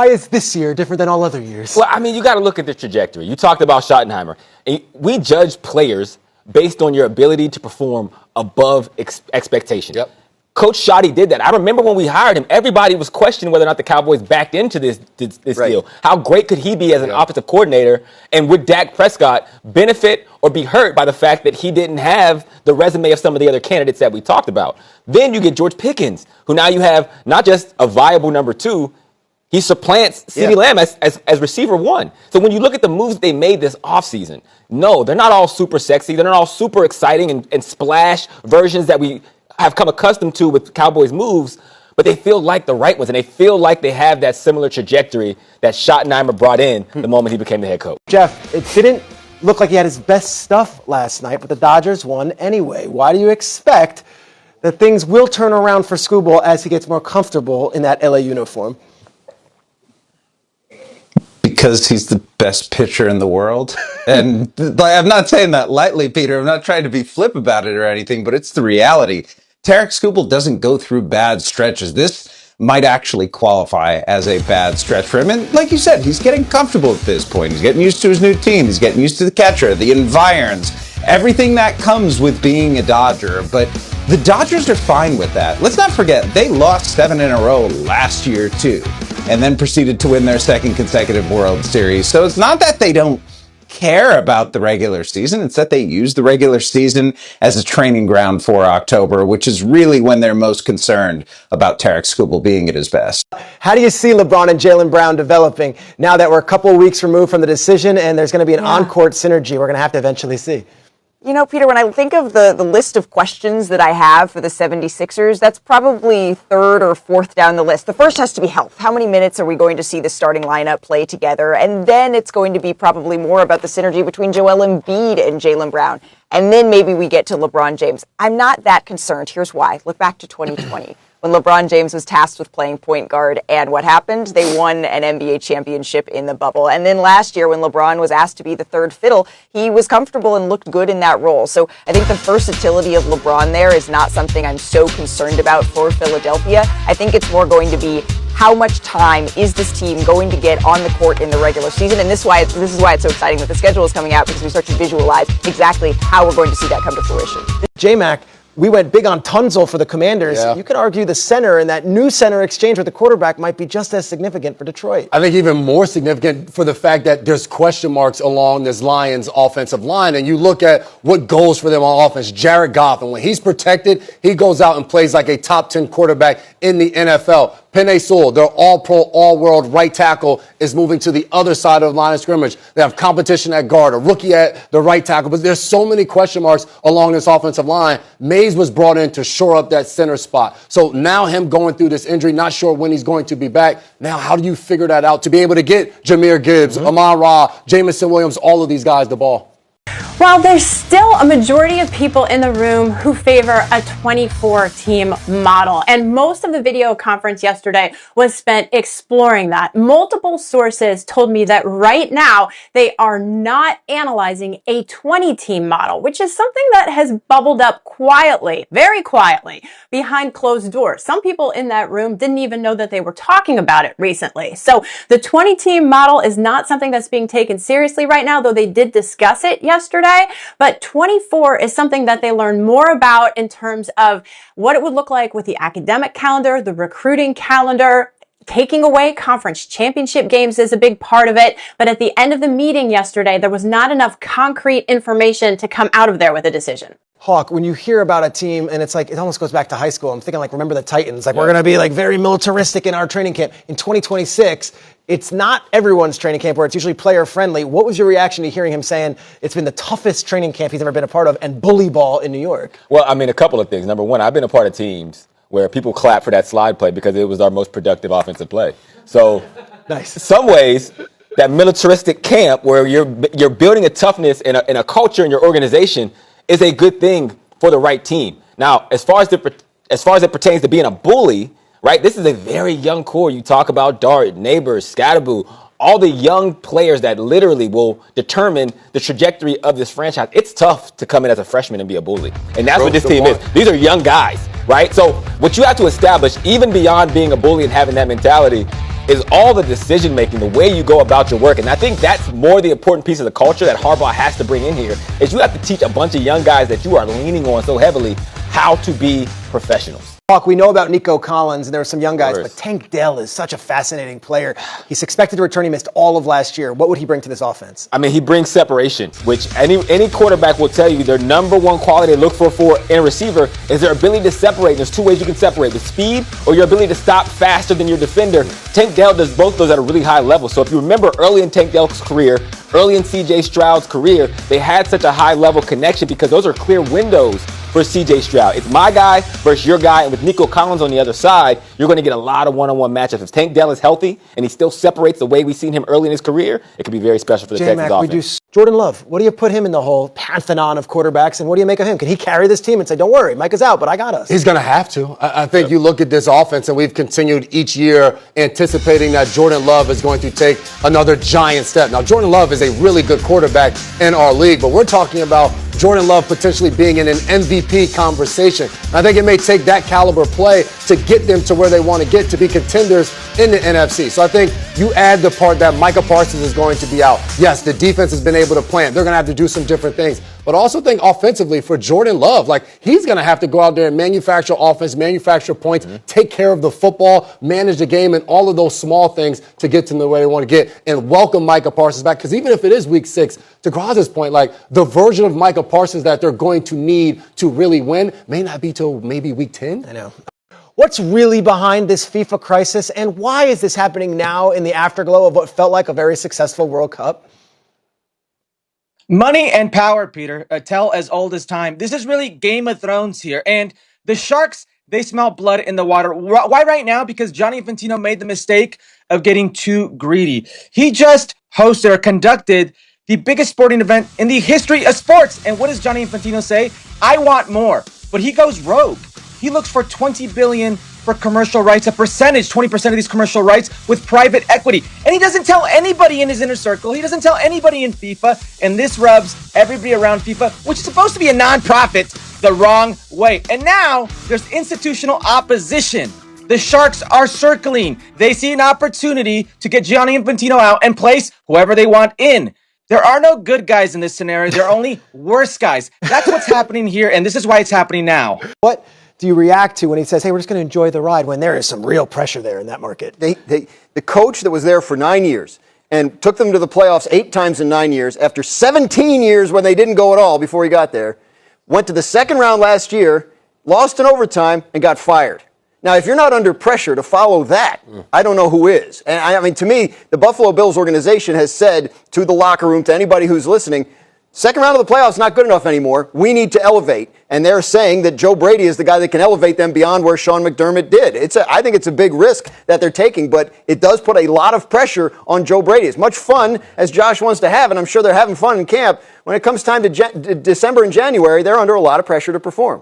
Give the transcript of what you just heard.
why is this year different than all other years? Well, I mean, you got to look at the trajectory. You talked about Schottenheimer. And we judge players based on your ability to perform above expectation. Yep. Coach Schotty did that. I remember when we hired him, everybody was questioning whether or not the Cowboys backed into this Right. deal. How great could he be as an offensive coordinator? And would Dak Prescott benefit or be hurt by the fact that he didn't have the resume of some of the other candidates that we talked about? Then you get George Pickens, who now you have not just a viable number two, he supplants CeeDee Lamb as receiver one. So when you look at the moves they made this offseason, no, they're not all super sexy. They're not all super exciting and splash versions that we have come accustomed to with Cowboys moves, but they feel like the right ones, and they feel like they have that similar trajectory that Schottenheimer brought in the moment he became the head coach. Jeff, it didn't look like he had his best stuff last night, but the Dodgers won anyway. Why do you expect that things will turn around for Scooble as he gets more comfortable in that LA uniform? Because he's the best pitcher in the world. And I'm not saying that lightly, Peter. I'm not trying to be flip about it or anything, but it's the reality. Tarek Skubal doesn't go through bad stretches. This might actually qualify as a bad stretch for him. And like you said, he's getting comfortable at this point. He's getting used to his new team. He's getting used to the catcher, the environs, everything that comes with being a Dodger. But the Dodgers are fine with that. Let's not forget, they lost 7 in a row last year, too, and then proceeded to win their second consecutive World Series. So it's not that they don't care about the regular season. It's that they use the regular season as a training ground for October, which is really when they're most concerned about Tarek Skubal being at his best. How do you see LeBron and Jaylen Brown developing now that we're a couple of weeks removed from the decision and there's going to be an on-court synergy we're going to have to eventually see? You know, Peter, when I think of the list of questions that I have for the 76ers, that's probably third or fourth down the list. The first has to be health. How many minutes are we going to see the starting lineup play together? And then it's going to be probably more about the synergy between Joel Embiid and Jaylen Brown. And then maybe we get to LeBron James. I'm not that concerned. Here's why. Look back to 2020. When LeBron James was tasked with playing point guard, and what happened? They won an NBA championship in the bubble. And then last year, when LeBron was asked to be the third fiddle, he was comfortable and looked good in that role. So I think the versatility of LeBron there is not something I'm so concerned about for Philadelphia. I think it's more going to be how much time is this team going to get on the court in the regular season? And this is why it's so exciting that the schedule is coming out, because we start to visualize exactly how we're going to see that come to fruition. J-Mac, we went big on Tunzel for the Commanders. Yeah. You could argue the center and that new center exchange with the quarterback might be just as significant for Detroit. I think even more significant for the fact that there's question marks along this Lions offensive line. And you look at what goes for them on offense. Jared Goff, and when he's protected, he goes out and plays like a top 10 quarterback in the NFL. Penei Sewell, their all-pro, all-world right tackle, is moving to the other side of the line of scrimmage. They have competition at guard, a rookie at the right tackle. But there's so many question marks along this offensive line. Mays was brought in to shore up that center spot. So now him going through this injury, not sure when he's going to be back. Now, how do you figure that out to be able to get Jahmyr Gibbs, Amon-Ra, Jamison Williams, all of these guys the ball? Well, there's still a majority of people in the room who favor a 24-team model. And most of the video conference yesterday was spent exploring that. Multiple sources told me that right now they are not analyzing a 20-team model, which is something that has bubbled up quietly, very quietly, behind closed doors. Some people in that room didn't even know that they were talking about it recently. So the 20-team model is not something that's being taken seriously right now, though they did discuss it yesterday. But 24 is something that they learn more about in terms of what it would look like with the academic calendar, the recruiting calendar. Taking away conference championship games is a big part of it. But at the end of the meeting yesterday, there was not enough concrete information to come out of there with a decision. Hawk, when you hear about a team, and it's like, it almost goes back to high school. I'm thinking like, remember the Titans? Like, we're going to be like very militaristic in our training camp. In 2026, it's not everyone's training camp where it's usually player friendly. What was your reaction to hearing him saying it's been the toughest training camp he's ever been a part of and bully ball in New York? Well, I mean, a couple of things. Number one, I've been a part of teams where people clap for that slide play because it was our most productive offensive play. So, nice. In some ways, that militaristic camp where you're building a toughness and a culture in your organization is a good thing for the right team. Now, as far as it pertains to being a bully, right? This is a very young core. You talk about Dart, Neighbors, Scatterboo, all the young players that literally will determine the trajectory of this franchise. It's tough to come in as a freshman and be a bully. And that's what this team is. These are young guys, right? So what you have to establish, even beyond being a bully and having that mentality, is all the decision making, the way you go about your work. And I think that's more the important piece of the culture that Harbaugh has to bring in here, is you have to teach a bunch of young guys that you are leaning on so heavily how to be professionals. We know about Nico Collins, and there were some young guys, but Tank Dell is such a fascinating player. He's expected to return. He missed all of last year. What would he bring to this offense? I mean, he brings separation, which any quarterback will tell you their number one quality they look for in a receiver is their ability to separate. There's two ways you can separate: with speed or your ability to stop faster than your defender. Tank Dell does both those at a really high level. So if you remember early in Tank Dell's career, early in C.J. Stroud's career, they had such a high level connection because those are clear windows for C.J. Stroud. It's my guy versus your guy, and with Nico Collins on the other side, you're going to get a lot of one-on-one matchups. If Tank Dell is healthy and he still separates the way we've seen him early in his career, it could be very special for the Texans offense. Jordan Love, what do you put him in the whole pantheon of quarterbacks, and what do you make of him? Can he carry this team and say, don't worry, Mike is out, but I got us? He's going to have to. I think you look at this offense, and we've continued each year anticipating that Jordan Love is going to take another giant step. Now, Jordan Love is a really good quarterback in our league, but we're talking about Jordan Love potentially being in an MVP conversation. I think it may take that caliber play to get them to where they want to get to be contenders in the NFC. So I think you add the part that Micah Parsons is going to be out. Yes, the defense has been able to plan. They're going to have to do some different things. But also think offensively for Jordan Love, like he's going to have to go out there and manufacture offense, manufacture points, take care of the football, manage the game, and all of those small things to get to where they want to get and welcome Micah Parsons back. Because even if it is week 6, to Graz's point, like the version of Micah Parsons that they're going to need to really win may not be till maybe week 10. I know. What's really behind this FIFA crisis, and why is this happening now in the afterglow of what felt like a very successful World Cup? Money and power, Peter, a tale as old as time. This is really Game of Thrones here. And the Sharks, they smell blood in the water. Why right now? Because Gianni Infantino made the mistake of getting too greedy. He just hosted or conducted the biggest sporting event in the history of sports. And what does Gianni Infantino say? I want more. But he goes rogue. He looks for $20 billion for commercial rights, a percentage, 20% of these commercial rights with private equity. And he doesn't tell anybody in his inner circle. He doesn't tell anybody in FIFA. And this rubs everybody around FIFA, which is supposed to be a nonprofit, the wrong way. And now there's institutional opposition. The Sharks are circling. They see an opportunity to get Gianni Infantino out and place whoever they want in. There are no good guys in this scenario. There are only worse guys. That's what's happening here, and this is why it's happening now. What do you react to when he says, hey, we're just going to enjoy the ride, when there is some real pressure there in that market? The coach that was there for 9 years and took them to the playoffs 8 times in 9 years, after 17 years when they didn't go at all before he got there, went to the second round last year, lost in overtime, and got fired. Now, if you're not under pressure to follow that, I don't know who is. And I mean, to me, the Buffalo Bills organization has said to the locker room, to anybody who's listening, second round of the playoffs not good enough anymore. We need to elevate. And they're saying that Joe Brady is the guy that can elevate them beyond where Sean McDermott did. I think it's a big risk that they're taking, but it does put a lot of pressure on Joe Brady. As much fun as Josh wants to have, and I'm sure they're having fun in camp, when it comes time to December and January, they're under a lot of pressure to perform.